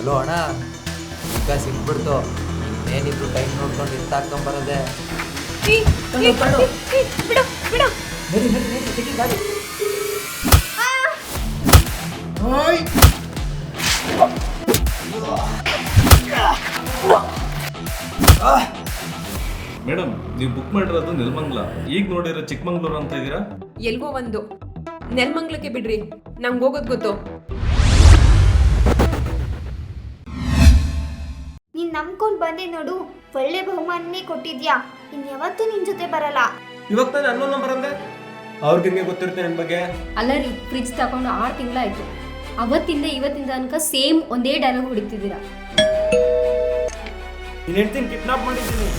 Hello ಅಣ್ಣ, ಈಗ ಸಿಕ್ಬಿಡ್ತು. ಏನಿದ್ರು ಟೈಮ್ ನೋಡ್ಕೊಂಡು ಎತ್ತಾಕೊಂಬರೋದೆ. ಮೇಡಮ್, ನೀವು ಬುಕ್ ಮಾಡಿರೋದು ನೆಲಮಂಗ್ಲ, ಈಗ ನೋಡಿರೋ ಚಿಕ್ಕಮಂಗ್ಳೂರು ಅಂತ ಇದ್ದೀರಾ? ಎಲ್ಗೋ ಒಂದು ನೆಲಮಂಗ್ಲಕ್ಕೆ ಬಿಡ್ರಿ, ನಂಗೆ ಹೋಗೋದು ಗೊತ್ತು. ನೀನ್ ನಂಬ್ಕೊಂಡ್ ಬಂದೆ ನೋಡು, ಒಳ್ಳೆ ಬಹುಮಾನನೇ ಕೊಟ್ಟಿದ್ಯಾ. ಇನ್ಯಾವತ್ತೂ ನಿನ್ ಜೊತೆ ಬರಲ್ಲ. ಇವಾಗ ತಾನೆ ಅನ್ನೋ ನಂಬರ್ ಅಂದೆ, ಅವ್ರಿಗೆ ನಿಮಗೆ ಗೊತ್ತಿರುತ್ತೆ ನನ್ನ ಬಗ್ಗೆ. ಅಲ್ಲ ರೀ, ಫ್ರಿಡ್ಜ್ ತಗೊಂಡು 6 ತಿಂಗಳಾಯ್ತು. ಅವತ್ತಿಂದ ಇವತ್ತಿಂದ ತನಕ ಸೇಮ್ ಒಂದೇ ಡೈಲಾಗ್ ಹೊಡಿತಿದ್ದೀರಾ. ನೀನ್ ಹೆಂಡ್ತಿನ ಕಿಡ್ನಾಪ್ ಮಾಡಿದ್ದೀನಿ.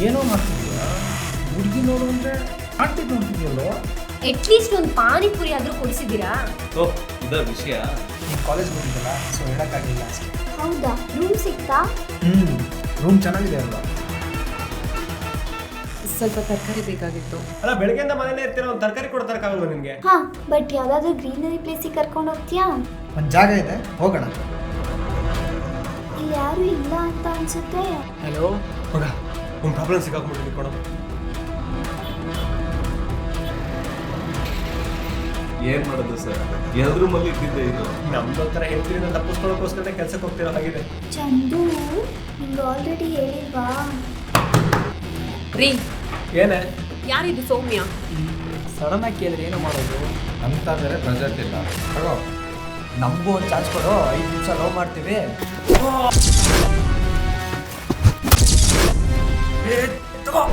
ಏನೋ ಮಾಡ್ತಿದ್ಯಾ? ಹುಡುಗಿ ನೋಡು ಅಂದ್ರೆ ಆಂಟಿ ನೋಡ್ತಿದ್ಯಲ್ಲೋ. ಅಟ್ಲೀಸ್ಟ್ ಒಂದು ಪಾನಿಪುರಿ ಆದ್ರೂ ಕೊಡಿಸಿದ್ದೀರಾ? ಓಹ್, ಇದ ವಿಷಯ. ನೀನು ಕಾಲೇಜ್ ಬಂದಿದ್ದಲ್ಲ, ಸೊ ಹೇಳೋಕ್ಕಾಗಲಿಲ್ಲ ಅಷ್ಟೇ. ಹೌದಾ, ರೂಮ್ ಸಿಕ್ತಾ? ರೂಮ್ ಚೆನ್ನಾಗಿದೆ ಅಲ್ವಾ? ಸ್ವಲ್ಪ ತರಕಾರಿ ಬೇಕಾಗಿತ್ತು. ಅಲ್ಲ, ಬೆಳಗ್ಗೆಯಿಂದ ಮನೇಲಿ ಇರ್ತೀರ, ಒಂದು ತರಕಾರಿ ಕೊಡ್ತಾರಕ್ಕಾಗಲ್ವ ನಿನ್ಗೆ? ಹಾ, ಬಟ್ ಯಾವ್ದಾದ್ರು ಗ್ರೀನರಿ ಪ್ಲೇಸಿಗೆ ಕರ್ಕೊಂಡು ಹೋಗ್ತೀಯಾ? ಒಂದು ಜಾಗ ಇದೆ, ಹೋಗೋಣ. ಇಲ್ಲಿ ಯಾರು ಇಲ್ಲ ಅಂತ ಅನ್ಸುತ್ತೆ. ಹಲೋ ಮಗ, ಒಂದು ಪ್ರಾಬ್ಲಮ್ ಸಿಕ್ಕಾಕ್ಬಿಟ್ಟಿದ್ವಿ ಕೊಡೋ. ಏನ್ ಮಾಡೋದು ಸರ್, ಎಲ್ರೂ ಮಲ್ಲಿ ಇದ್ದಿದ್ದೆ ಇದು. ನಮ್ದೊಂಥರ ಹೇಳ್ತೀರಿ, ತಪ್ಪಿಸ್ಕೊಳ್ಳೋಕ್ಕೋಸ್ಕರ ಕೆಲ್ಸಕ್ಕೆ ಹೋಗ್ತಿರೋ ಹಾಗಿದೆ. ಚಂದು, ನಿಂಗೆ ಆಲ್ರೆಡಿ ಹೇಳಿಲ್ವಾ? ರೀ, ಏನೇ ಯಾರಿದು ಸೌಮ್ಯ? ಸಡನ್ ಆಗಿ ಕೇಳಿದ್ರೆ ಏನೋ ಮಾಡೋದು ಅಂತ ಬೇರೆ ಪ್ರೆಸೆಂಟ್ ಇಲ್ಲ. ತಗೋ, ನಮಗೂ ಒಂದು ಚಾನ್ಸ್ ಕೊಡು, 5 ನಿಮಿಷ ಲವ್ ಮಾಡ್ತೀವಿ. ತಗೋ.